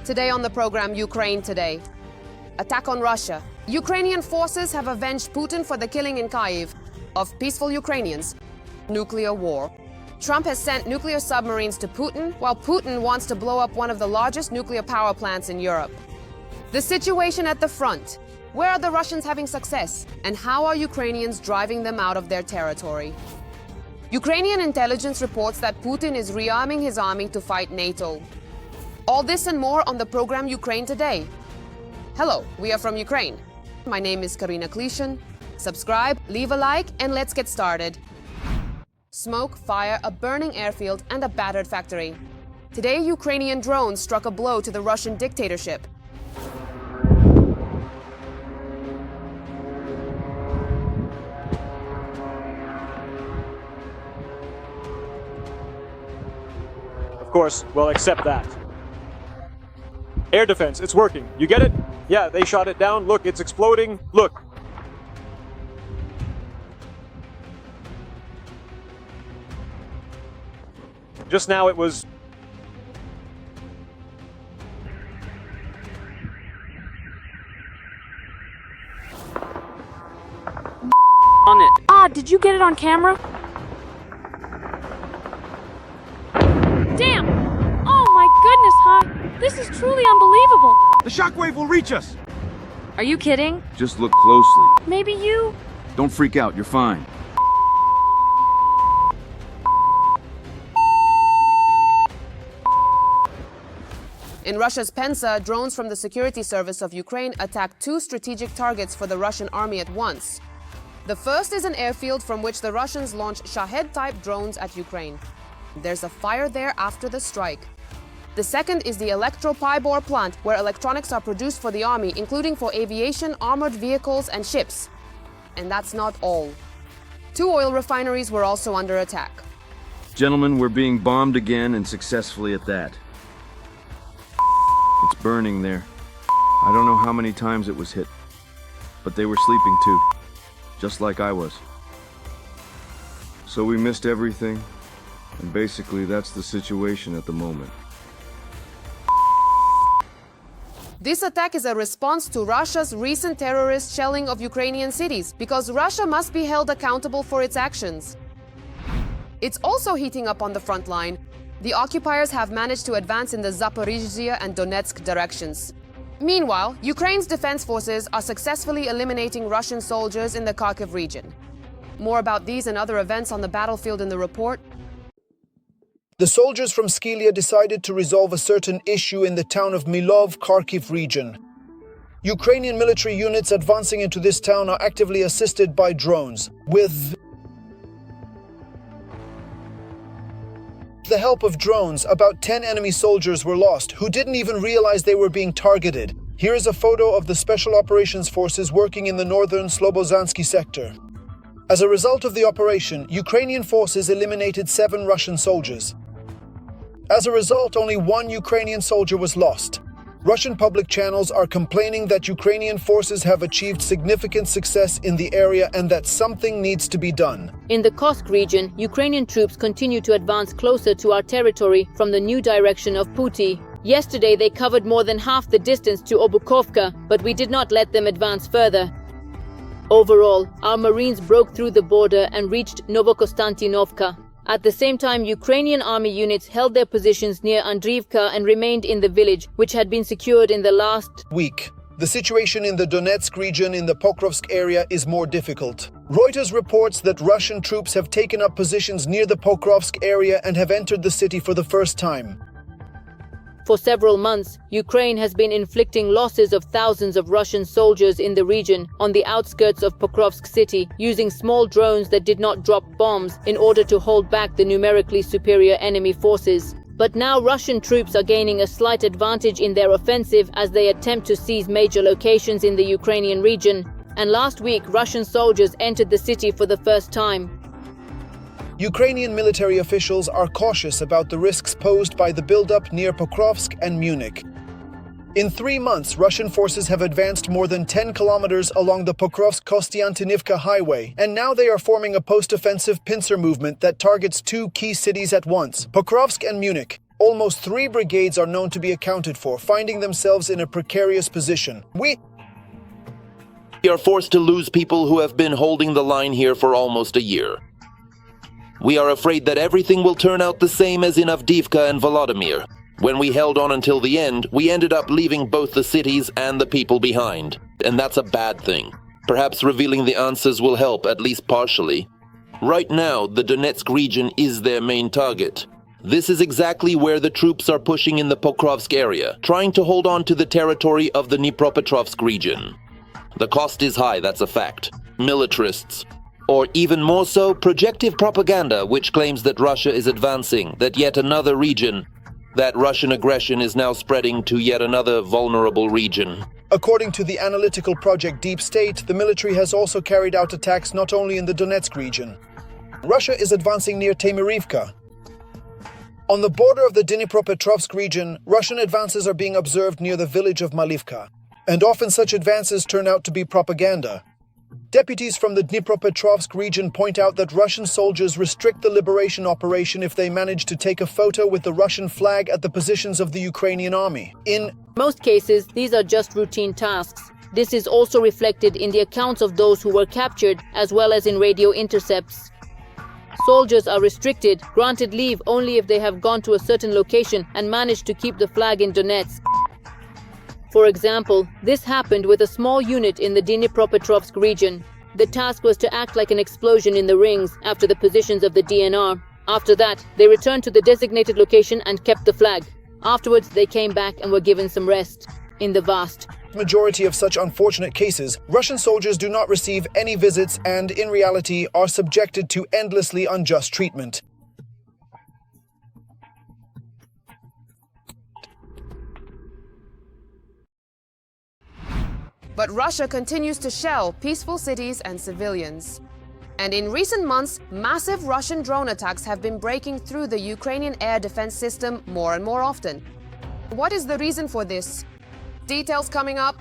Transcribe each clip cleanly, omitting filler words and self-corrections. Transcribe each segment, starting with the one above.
Today on the program, Ukraine Today. Attack on Russia. Ukrainian forces have avenged Putin for the killing in Kyiv of peaceful Ukrainians. Nuclear war. Trump has sent nuclear submarines to Putin, while Putin wants to blow up one of the largest nuclear power plants in Europe. The situation at the front. Where are the Russians having success? And how are Ukrainians driving them out of their territory? Ukrainian intelligence reports that Putin is rearming his army to fight NATO. All this and more on the program Ukraine Today. Hello, we are from Ukraine. My name is Karina Klishin. Subscribe, leave a like, and let's get started. Smoke, fire, a burning airfield, and a battered factory. Today, Ukrainian drones struck a blow to the Russian dictatorship. Of course, well, accept that. Air defense, it's working. You get it? Yeah, they shot it down. Look, it's exploding. Look. Just now it was... on it. Ah, did you get it on camera? Damn! Oh my goodness, huh? This is truly unbelievable. The shockwave will reach us. Are you kidding? Just look closely. Maybe you... Don't freak out, you're fine. In Russia's Pensa, drones from the Security Service of Ukraine attacked two strategic targets for the Russian army at once. The first is an airfield from which the Russians launched Shahed-type drones at Ukraine. There's a fire there after the strike. The second is the Elektropybor plant, where electronics are produced for the army, including for aviation, armored vehicles, and ships. And that's not all. Two oil refineries were also under attack. Gentlemen, we're being bombed again, and successfully at that. It's burning there. I don't know how many times it was hit, but they were sleeping too, just like I was. So we missed everything, and basically that's the situation at the moment. This attack is a response to Russia's recent terrorist shelling of Ukrainian cities, because Russia must be held accountable for its actions. It's also heating up on the front line. The occupiers have managed to advance in the Zaporizhzhia and Donetsk directions. Meanwhile, Ukraine's defense forces are successfully eliminating Russian soldiers in the Kharkiv region. More about these and other events on the battlefield in the report. The soldiers from Skylia decided to resolve a certain issue in the town of Milov, Kharkiv region. Ukrainian military units advancing into this town are actively assisted by drones. With the help of drones, about 10 enemy soldiers were lost, who didn't even realize they were being targeted. Here is a photo of the Special Operations Forces working in the northern Slobozansky sector. As a result of the operation, Ukrainian forces eliminated 7 Russian soldiers. As a result, only 1 Ukrainian soldier was lost. Russian public channels are complaining that Ukrainian forces have achieved significant success in the area and that something needs to be done. In the Kursk region, Ukrainian troops continue to advance closer to our territory from the new direction of Putin. Yesterday, they covered more than half the distance to Obukovka, but we did not let them advance further. Overall, our Marines broke through the border and reached Novokonstantinovka. At the same time, Ukrainian army units held their positions near Andriivka and remained in the village, which had been secured in the last week. The situation in the Donetsk region in the Pokrovsk area is more difficult. Reuters reports that Russian troops have taken up positions near the Pokrovsk area and have entered the city for the first time. For several months, Ukraine has been inflicting losses of thousands of Russian soldiers in the region on the outskirts of Pokrovsk city, using small drones that did not drop bombs in order to hold back the numerically superior enemy forces. But now Russian troops are gaining a slight advantage in their offensive as they attempt to seize major locations in the Ukrainian region. And last week, Russian soldiers entered the city for the first time. Ukrainian military officials are cautious about the risks posed by the buildup near Pokrovsk and Munich. In 3 months, Russian forces have advanced more than 10 kilometers along the Pokrovsk-Kostiantynivka highway, and now they are forming a post-offensive pincer movement that targets 2 key cities at once, Pokrovsk and Munich. Almost 3 brigades are known to be accounted for, finding themselves in a precarious position. We are forced to lose people who have been holding the line here for almost a year. We are afraid that everything will turn out the same as in Avdiivka and Volodymyr. When we held on until the end, we ended up leaving both the cities and the people behind. And that's a bad thing. Perhaps revealing the answers will help, at least partially. Right now, the Donetsk region is their main target. This is exactly where the troops are pushing in the Pokrovsk area, trying to hold on to the territory of the Dnipropetrovsk region. The cost is high, that's a fact. Militarists, or even more so, projective propaganda which claims that Russia is advancing, that yet another region, that Russian aggression is now spreading to yet another vulnerable region. According to the analytical project Deep State, the military has also carried out attacks not only in the Donetsk region. Russia is advancing near Temirivka. On the border of the Dnipropetrovsk region, Russian advances are being observed near the village of Malivka, and often such advances turn out to be propaganda. Deputies from the Dnipropetrovsk region point out that Russian soldiers restrict the liberation operation if they manage to take a photo with the Russian flag at the positions of the Ukrainian army. In most cases, these are just routine tasks. This is also reflected in the accounts of those who were captured, as well as in radio intercepts. Soldiers are restricted, granted leave only if they have gone to a certain location and managed to keep the flag in Donetsk. For example, this happened with a small unit in the Dnipropetrovsk region. The task was to act like an explosion in the rings after the positions of the DNR. After that, they returned to the designated location and kept the flag. Afterwards, they came back and were given some rest. In the vast majority of such unfortunate cases, Russian soldiers do not receive any visits and, in reality, are subjected to endlessly unjust treatment. But Russia continues to shell peaceful cities and civilians. And in recent months, massive Russian drone attacks have been breaking through the Ukrainian air defense system more and more often. What is the reason for this? Details coming up.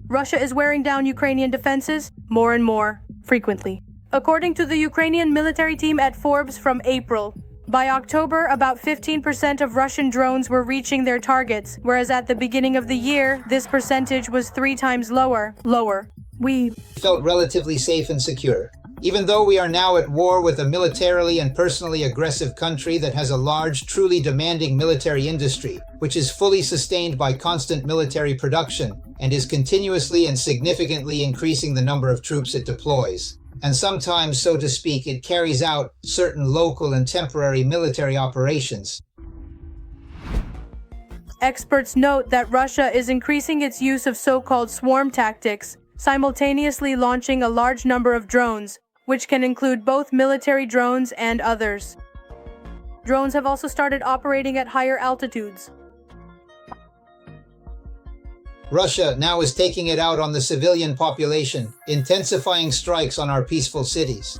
Russia is wearing down Ukrainian defenses more and more frequently. According to the Ukrainian military team at Forbes from April, by October, about 15% of Russian drones were reaching their targets, whereas at the beginning of the year, this percentage was 3 times lower. We felt relatively safe and secure. Even though we are now at war with a militarily and personally aggressive country that has a large, truly demanding military industry, which is fully sustained by constant military production and is continuously and significantly increasing the number of troops it deploys. And sometimes, so to speak, it carries out certain local and temporary military operations. Experts note that Russia is increasing its use of so-called swarm tactics, simultaneously launching a large number of drones, which can include both military drones and others. Drones have also started operating at higher altitudes. Russia now is taking it out on the civilian population, intensifying strikes on our peaceful cities.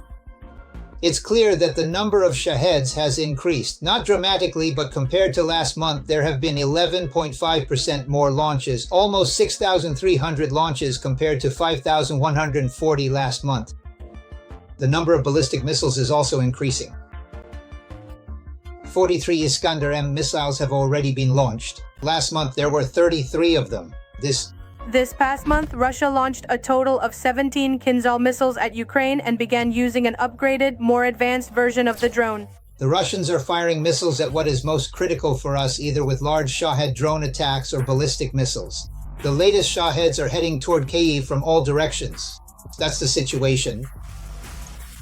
It's clear that the number of Shaheds has increased, not dramatically, but compared to last month, there have been 11.5% more launches, almost 6,300 launches compared to 5,140 last month. The number of ballistic missiles is also increasing. 43 Iskander-M missiles have already been launched. Last month, there were 33 of them. This past month, Russia launched a total of 17 Kinzhal missiles at Ukraine and began using an upgraded, more advanced version of the drone. The Russians are firing missiles at what is most critical for us, either with large Shahed drone attacks or ballistic missiles. The latest Shaheds are heading toward Kyiv from all directions. That's the situation.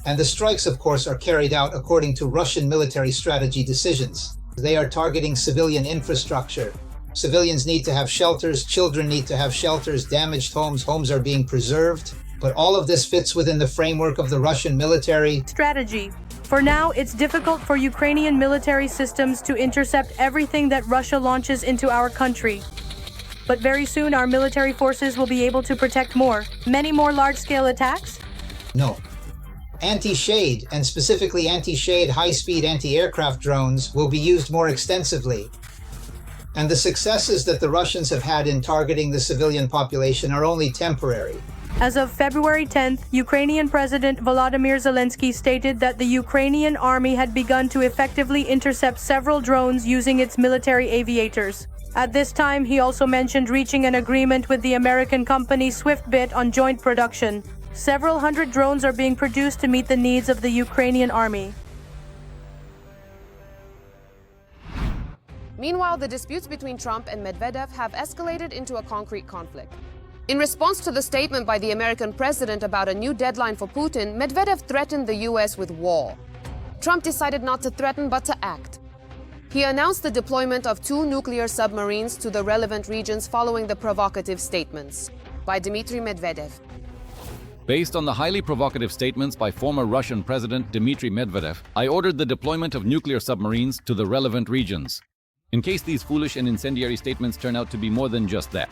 And the strikes, of course, are carried out according to Russian military strategy decisions. They are targeting civilian infrastructure. Civilians need to have shelters, children need to have shelters, damaged homes are being preserved. But all of this fits within the framework of the Russian military strategy. For now, it's difficult for Ukrainian military systems to intercept everything that Russia launches into our country. But very soon, our military forces will be able to protect many more large-scale attacks? No. Anti-Shade, and specifically anti-Shade high-speed anti-aircraft drones, will be used more extensively. And the successes that the Russians have had in targeting the civilian population are only temporary. As of February 10th, Ukrainian President Volodymyr Zelensky stated that the Ukrainian army had begun to effectively intercept several drones using its military aviators. At this time, he also mentioned reaching an agreement with the American company Swiftbit on joint production. Several hundred drones are being produced to meet the needs of the Ukrainian army. Meanwhile, the disputes between Trump and Medvedev have escalated into a concrete conflict. In response to the statement by the American president about a new deadline for Putin, Medvedev threatened the US with war. Trump decided not to threaten but to act. He announced the deployment of 2 nuclear submarines to the relevant regions following the provocative statements by Dmitry Medvedev. Based on the highly provocative statements by former Russian President Dmitry Medvedev, I ordered the deployment of nuclear submarines to the relevant regions. In case these foolish and incendiary statements turn out to be more than just that.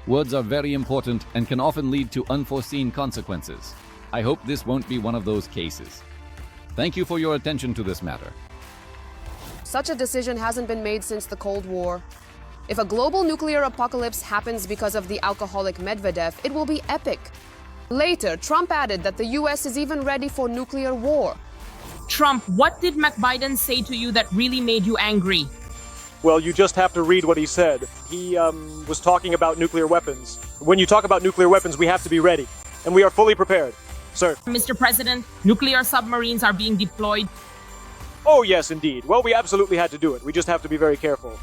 Words are very important and can often lead to unforeseen consequences. I hope this won't be one of those cases. Thank you for your attention to this matter. Such a decision hasn't been made since the Cold War. If a global nuclear apocalypse happens because of the alcoholic Medvedev, it will be epic. Later, Trump added that the US is even ready for nuclear war. Trump, what did Biden say to you that really made you angry? Well, you just have to read what he said. He was talking about nuclear weapons. When you talk about nuclear weapons, we have to be ready. And we are fully prepared. Sir. Mr. President, nuclear submarines are being deployed. Oh, yes, indeed. Well, we absolutely had to do it. We just have to be very careful.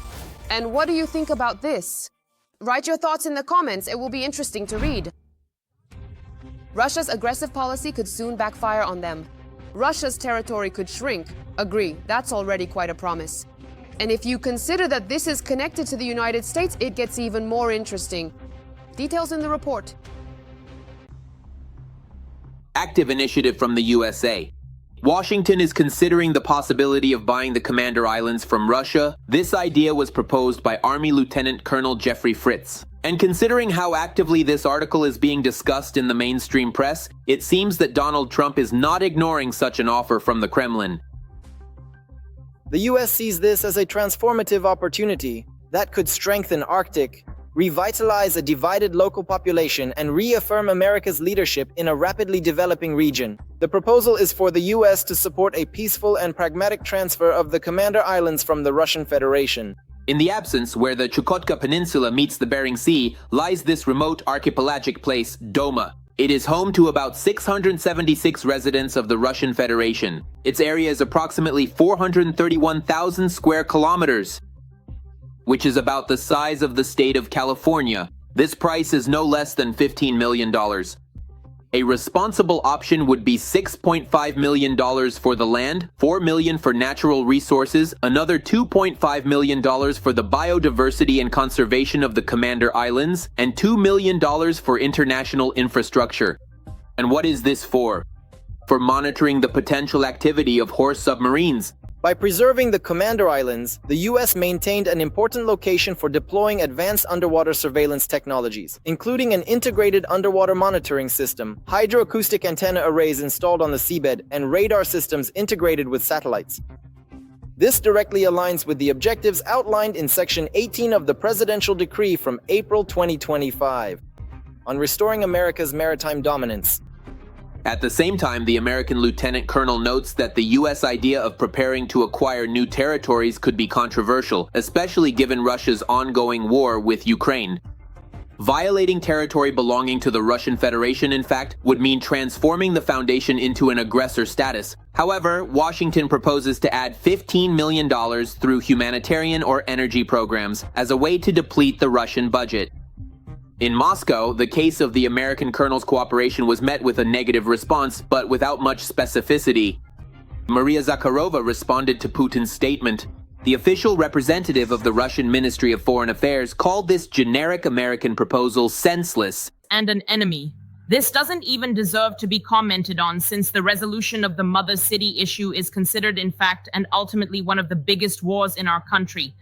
And what do you think about this? Write your thoughts in the comments. It will be interesting to read. Russia's aggressive policy could soon backfire on them. Russia's territory could shrink. Agree, that's already quite a promise. And if you consider that this is connected to the United States, it gets even more interesting. Details in the report. Active initiative from the USA. Washington is considering the possibility of buying the Commander Islands from Russia. This idea was proposed by Army Lieutenant Colonel Jeffrey Fritz. And considering how actively this article is being discussed in the mainstream press, it seems that Donald Trump is not ignoring such an offer from the Kremlin. The US sees this as a transformative opportunity that could strengthen Arctic, revitalize a divided local population, and reaffirm America's leadership in a rapidly developing region. The proposal is for the US to support a peaceful and pragmatic transfer of the Commander Islands from the Russian Federation. In the absence where the Chukotka Peninsula meets the Bering Sea lies this remote archipelagic place, Doma. It is home to about 676 residents of the Russian Federation. Its area is approximately 431,000 square kilometers, which is about the size of the state of California. This price is no less than $15 million. A responsible option would be $6.5 million for the land, $4 million for natural resources, another $2.5 million for the biodiversity and conservation of the Commander Islands, and $2 million for international infrastructure. And what is this for? For monitoring the potential activity of horse submarines. By preserving the Commander Islands, the US maintained an important location for deploying advanced underwater surveillance technologies, including an integrated underwater monitoring system, hydroacoustic antenna arrays installed on the seabed, and radar systems integrated with satellites. This directly aligns with the objectives outlined in Section 18 of the Presidential Decree from April 2025 on restoring America's maritime dominance. At the same time, the American Lieutenant Colonel notes that the U.S. idea of preparing to acquire new territories could be controversial, especially given Russia's ongoing war with Ukraine. Violating territory belonging to the Russian Federation, in fact, would mean transforming the foundation into an aggressor status. However, Washington proposes to add $15 million through humanitarian or energy programs as a way to deplete the Russian budget. In Moscow, the case of the American colonel's cooperation was met with a negative response, but without much specificity. Maria Zakharova responded to Putin's statement. The official representative of the Russian Ministry of Foreign Affairs called this generic American proposal senseless and an enemy. This doesn't even deserve to be commented on, since the resolution of the mother city issue is considered, in fact, and ultimately one of the biggest wars in our country.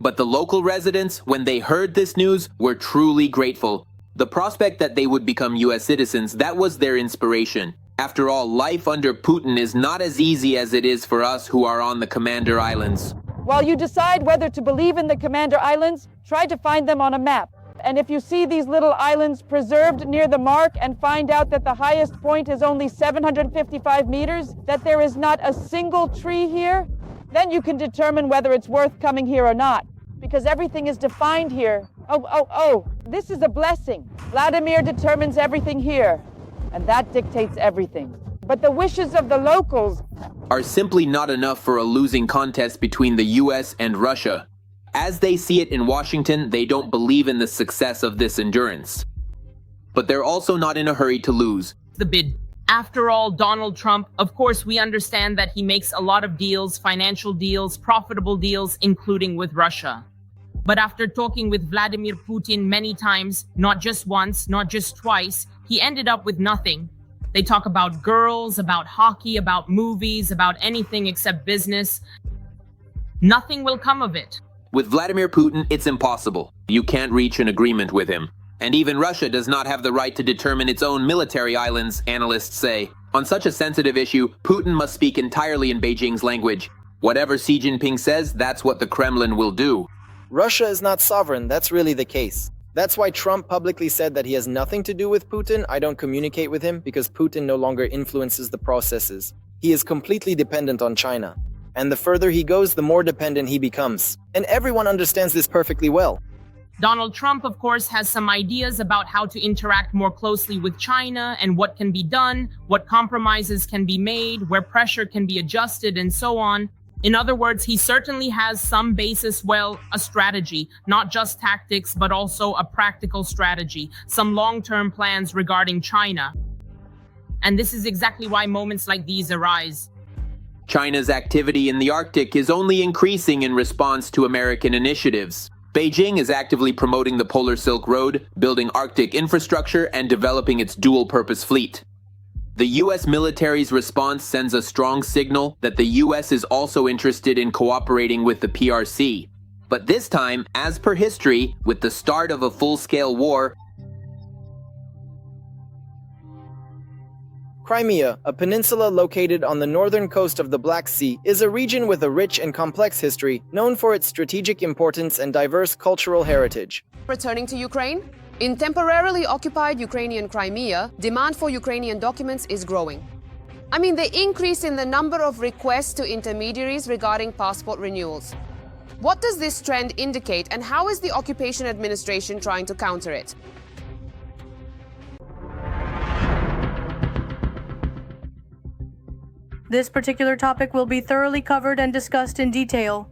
But the local residents, when they heard this news, were truly grateful. The prospect that they would become U.S. citizens, that was their inspiration. After all, life under Putin is not as easy as it is for us who are on the Commander Islands. While you decide whether to believe in the Commander Islands, try to find them on a map. And if you see these little islands preserved near the mark and find out that the highest point is only 755 meters, that there is not a single tree here, then you can determine whether it's worth coming here or not, because everything is defined here. Oh, this is a blessing. Vladimir determines everything here, and that dictates everything. But the wishes of the locals are simply not enough for a losing contest between the US and Russia. As they see it in Washington, they don't believe in the success of this endurance. But they're also not in a hurry to lose. The bid. After all, Donald Trump, of course, we understand that he makes a lot of deals, financial deals, profitable deals, including with Russia. But after talking with Vladimir Putin many times, not just once, not just twice, he ended up with nothing. They talk about girls, about hockey, about movies, about anything except business. Nothing will come of it. With Vladimir Putin, it's impossible. You can't reach an agreement with him. And even Russia does not have the right to determine its own military islands, analysts say. On such a sensitive issue, Putin must speak entirely in Beijing's language. Whatever Xi Jinping says, that's what the Kremlin will do. Russia is not sovereign, that's really the case. That's why Trump publicly said that he has nothing to do with Putin. I don't communicate with him because Putin no longer influences the processes. He is completely dependent on China. And the further he goes, the more dependent he becomes. And everyone understands this perfectly well. Donald Trump, of course, has some ideas about how to interact more closely with China and what can be done, what compromises can be made, where pressure can be adjusted, and so on. In other words, he certainly has some basis, well, a strategy, not just tactics, but also a practical strategy, some long-term plans regarding China. And this is exactly why moments like these arise. China's activity in the Arctic is only increasing in response to American initiatives. Beijing is actively promoting the Polar Silk Road, building Arctic infrastructure, and developing its dual-purpose fleet. The US military's response sends a strong signal that the US is also interested in cooperating with the PRC. But this time, as per history, with the start of a full-scale war, Crimea, a peninsula located on the northern coast of the Black Sea, is a region with a rich and complex history, known for its strategic importance and diverse cultural heritage. Returning to Ukraine? In temporarily occupied Ukrainian Crimea, demand for Ukrainian documents is growing. I mean, the increase in the number of requests to intermediaries regarding passport renewals. What does this trend indicate, and how is the occupation administration trying to counter it? This particular topic will be thoroughly covered and discussed in detail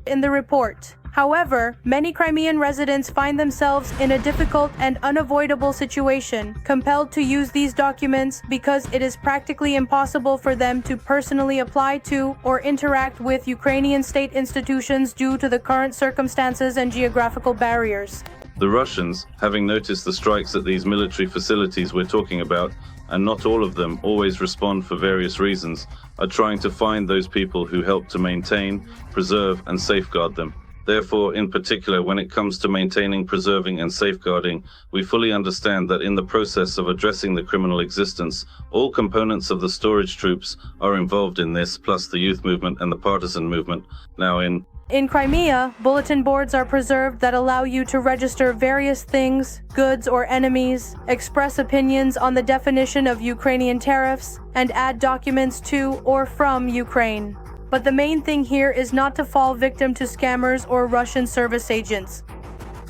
in the report. However, many Crimean residents find themselves in a difficult and unavoidable situation, compelled to use these documents because it is practically impossible for them to personally apply to or interact with Ukrainian state institutions due to the current circumstances and geographical barriers. The Russians, having noticed the strikes at these military facilities we're talking about, and not all of them always respond for various reasons, are trying to find those people who help to maintain, preserve, and safeguard them. Therefore, in particular, when it comes to maintaining, preserving, and safeguarding, we fully understand that in the process of addressing the criminal existence, all components of the storage troops are involved in this, plus the youth movement and the partisan movement. Now in Crimea, bulletin boards are preserved that allow you to register various things, goods or enemies, express opinions on the definition of Ukrainian tariffs, and add documents to or from Ukraine. But the main thing here is not to fall victim to scammers or Russian service agents.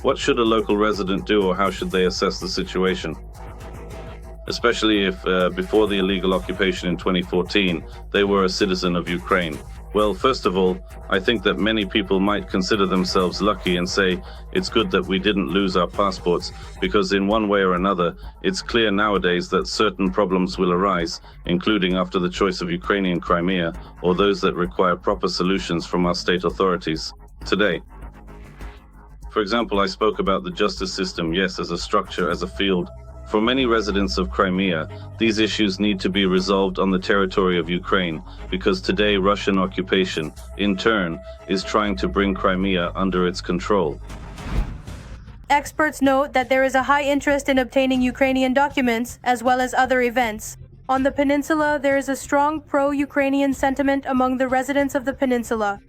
what should a local resident do, or how should they assess the situation? Especially if, before the illegal occupation in 2014, they were a citizen of Ukraine. Well, first of all, I think that many people might consider themselves lucky and say it's good that we didn't lose our passports, because in one way or another, it's clear nowadays that certain problems will arise, including after the choice of Ukrainian Crimea, or those that require proper solutions from our state authorities today. For example, I spoke about the justice system, yes, as a structure, as a field. For many residents of Crimea, these issues need to be resolved on the territory of Ukraine, because today Russian occupation, in turn, is trying to bring Crimea under its control. Experts note that there is a high interest in obtaining Ukrainian documents, as well as other events. On the peninsula, there is a strong pro-Ukrainian sentiment among the residents of the peninsula.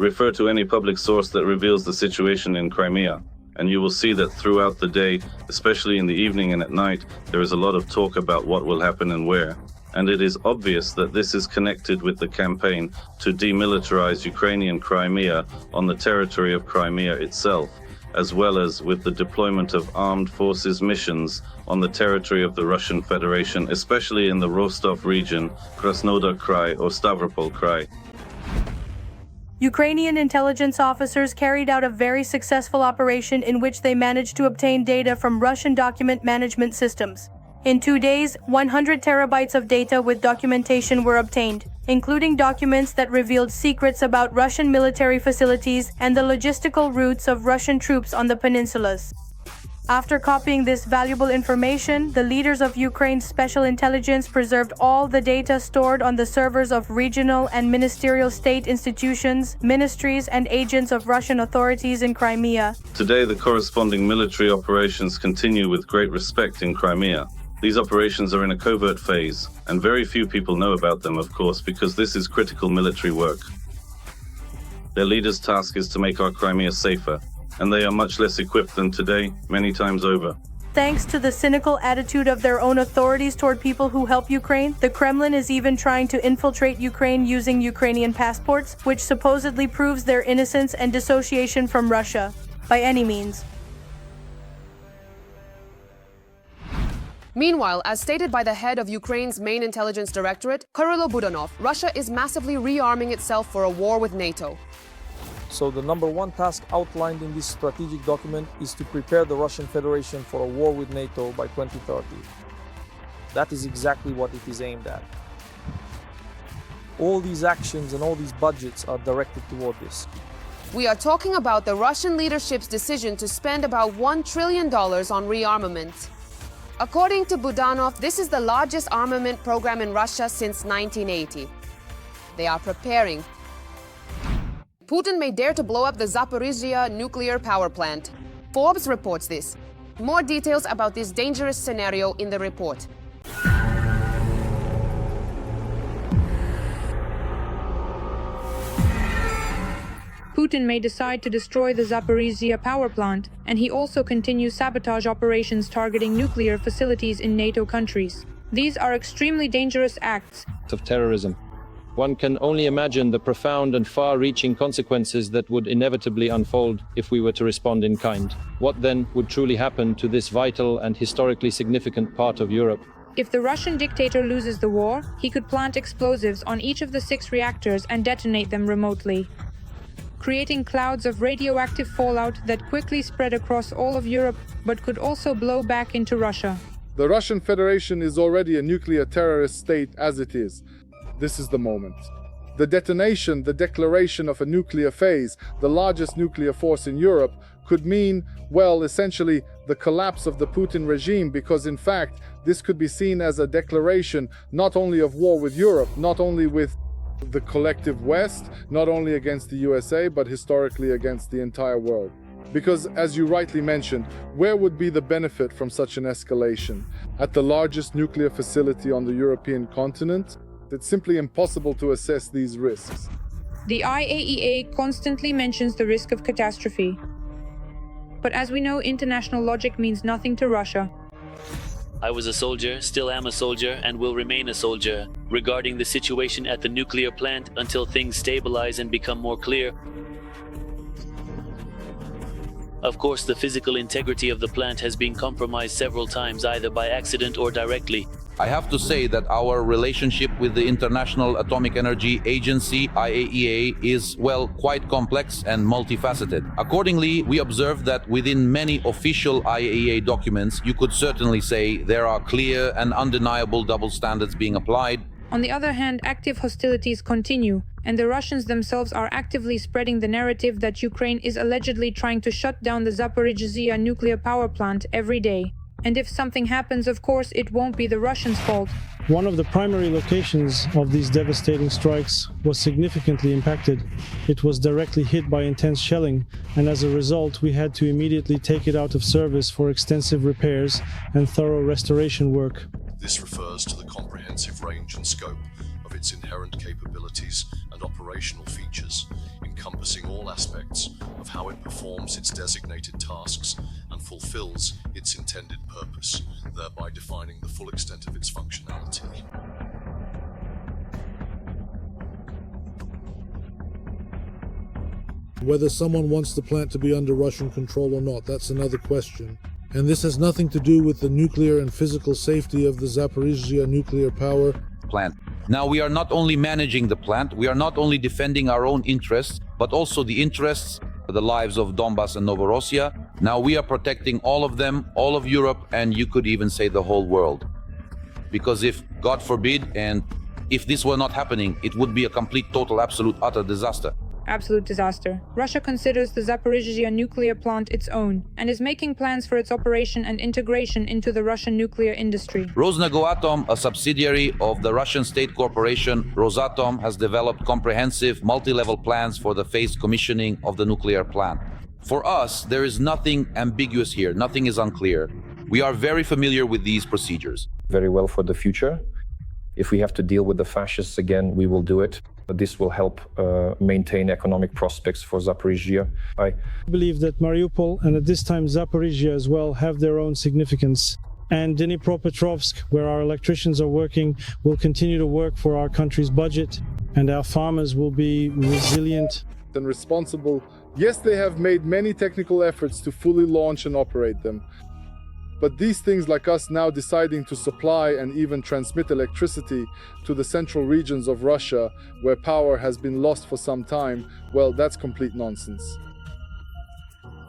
Refer to any public source that reveals the situation in Crimea, and you will see that throughout the day, especially in the evening and at night, there is a lot of talk about what will happen and where. And it is obvious that this is connected with the campaign to demilitarize Ukrainian Crimea on the territory of Crimea itself, as well as with the deployment of armed forces missions on the territory of the Russian Federation, especially in the Rostov region, Krasnodar Krai or Stavropol Krai. Ukrainian intelligence officers carried out a very successful operation in which they managed to obtain data from Russian document management systems. In 2 days, 100 terabytes of data with documentation were obtained, including documents that revealed secrets about Russian military facilities and the logistical routes of Russian troops on the peninsulas. After copying this valuable information, the leaders of Ukraine's special intelligence preserved all the data stored on the servers of regional and ministerial state institutions, ministries, and agents of Russian authorities in Crimea. Today, the corresponding military operations continue with great respect in Crimea. These operations are in a covert phase, and very few people know about them, of course, because this is critical military work. Their leader's task is to make our Crimea safer, and they are much less equipped than today, many times over. Thanks to the cynical attitude of their own authorities toward people who help Ukraine, the Kremlin is even trying to infiltrate Ukraine using Ukrainian passports, which supposedly proves their innocence and dissociation from Russia, by any means. Meanwhile, as stated by the head of Ukraine's main intelligence directorate, Kyrylo Budanov, Russia is massively rearming itself for a war with NATO. So the number one task outlined in this strategic document is to prepare the Russian Federation for a war with NATO by 2030. That is exactly what it is aimed at. All these actions and all these budgets are directed toward this. We are talking about the Russian leadership's decision to spend about $1 trillion on rearmament. According to Budanov, this is the largest armament program in Russia since 1980. They are preparing. Putin may dare to blow up the Zaporizhzhia nuclear power plant. Forbes reports this. More details about this dangerous scenario in the report. Putin may decide to destroy the Zaporizhzhia power plant, and he also continues sabotage operations targeting nuclear facilities in NATO countries. These are extremely dangerous acts of terrorism. One can only imagine the profound and far-reaching consequences that would inevitably unfold if we were to respond in kind. What then would truly happen to this vital and historically significant part of Europe? If the Russian dictator loses the war, he could plant explosives on each of the 6 reactors and detonate them remotely, creating clouds of radioactive fallout that quickly spread across all of Europe, but could also blow back into Russia. The Russian Federation is already a nuclear terrorist state as it is. This is the moment. The detonation, the declaration of a nuclear phase, the largest nuclear force in Europe, could mean, well, essentially the collapse of the Putin regime, because in fact, this could be seen as a declaration not only of war with Europe, not only with the collective West, not only against the USA, but historically against the entire world. Because, as you rightly mentioned, where would be the benefit from such an escalation? At the largest nuclear facility on the European continent? It's simply impossible to assess these risks. The IAEA constantly mentions the risk of catastrophe. But as we know, international logic means nothing to Russia. I was a soldier, still am a soldier, and will remain a soldier regarding the situation at the nuclear plant until things stabilize and become more clear. Of course, the physical integrity of the plant has been compromised several times, either by accident or directly. I have to say that our relationship with the International Atomic Energy Agency, IAEA, is, well, quite complex and multifaceted. Accordingly, we observe that within many official IAEA documents, you could certainly say there are clear and undeniable double standards being applied. On the other hand, active hostilities continue, and the Russians themselves are actively spreading the narrative that Ukraine is allegedly trying to shut down the Zaporizhzhia nuclear power plant every day. And if something happens, of course, it won't be the Russians' fault. One of the primary locations of these devastating strikes was significantly impacted. It was directly hit by intense shelling, and as a result, we had to immediately take it out of service for extensive repairs and thorough restoration work. This refers to the comprehensive range and scope of of its inherent capabilities and operational features, encompassing all aspects of how it performs its designated tasks and fulfills its intended purpose, thereby defining the full extent of its functionality. Whether someone wants the plant to be under Russian control or not, that's another question. And this has nothing to do with the nuclear and physical safety of the Zaporizhzhia nuclear power plant. Now, we are not only managing the plant, we are not only defending our own interests, but also the interests, the lives of Donbass and Novorossiya. Now we are protecting all of them, all of Europe, and you could even say the whole world. Because if, God forbid, and if this were not happening, it would be a complete, total, absolute, utter disaster. Absolute disaster. Russia considers the Zaporizhzhia nuclear plant its own and is making plans for its operation and integration into the Russian nuclear industry. Rosnegoatom, a subsidiary of the Russian state corporation Rosatom, has developed comprehensive multi-level plans for the phased commissioning of the nuclear plant. For us, there is nothing ambiguous here, nothing is unclear. We are very familiar with these procedures. Very well for the future. If we have to deal with the fascists again, we will do it. This will help maintain economic prospects for Zaporizhzhia. I believe that Mariupol and at this time Zaporizhzhia as well have their own significance. And Dnipropetrovsk, where our electricians are working, will continue to work for our country's budget, and our farmers will be resilient and responsible. Yes, they have made many technical efforts to fully launch and operate them. But these things, like us now deciding to supply and even transmit electricity to the central regions of Russia, where power has been lost for some time, well, that's complete nonsense.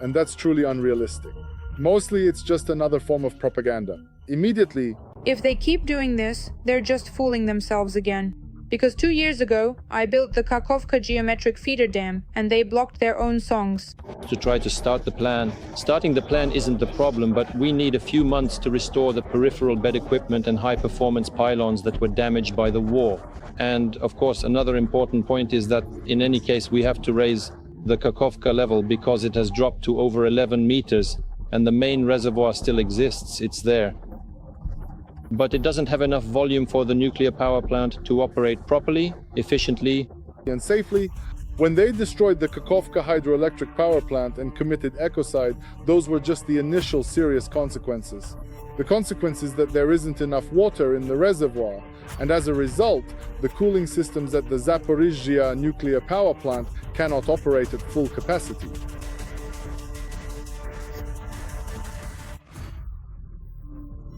And that's truly unrealistic. Mostly it's just another form of propaganda. Immediately, if they keep doing this, they're just fooling themselves again. Because 2 years ago, I built the Kakhovka geometric feeder dam, and they blocked their own songs. To try to start the plan. Starting the plan isn't the problem, but we need a few months to restore the peripheral bed equipment and high-performance pylons that were damaged by the war. And, of course, another important point is that, in any case, we have to raise the Kakhovka level because it has dropped to over 11 meters, and the main reservoir still exists, it's there. But it doesn't have enough volume for the nuclear power plant to operate properly, efficiently, and safely. When they destroyed the Kakhovka hydroelectric power plant and committed ecocide, those were just the initial serious consequences. The consequence is that there isn't enough water in the reservoir, and as a result, the cooling systems at the Zaporizhzhia nuclear power plant cannot operate at full capacity.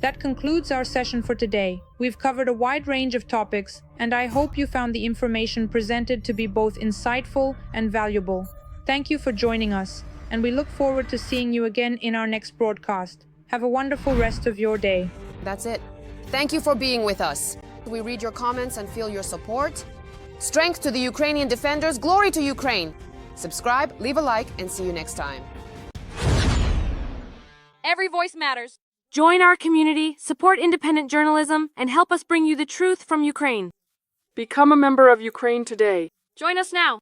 That concludes our session for today. We've covered a wide range of topics, and I hope you found the information presented to be both insightful and valuable. Thank you for joining us, and we look forward to seeing you again in our next broadcast. Have a wonderful rest of your day. That's it. Thank you for being with us. We read your comments and feel your support. Strength to the Ukrainian defenders, glory to Ukraine. Subscribe, leave a like, and see you next time. Every voice matters. Join our community, support independent journalism, and help us bring you the truth from Ukraine. Become a member of Ukraine today. Join us now.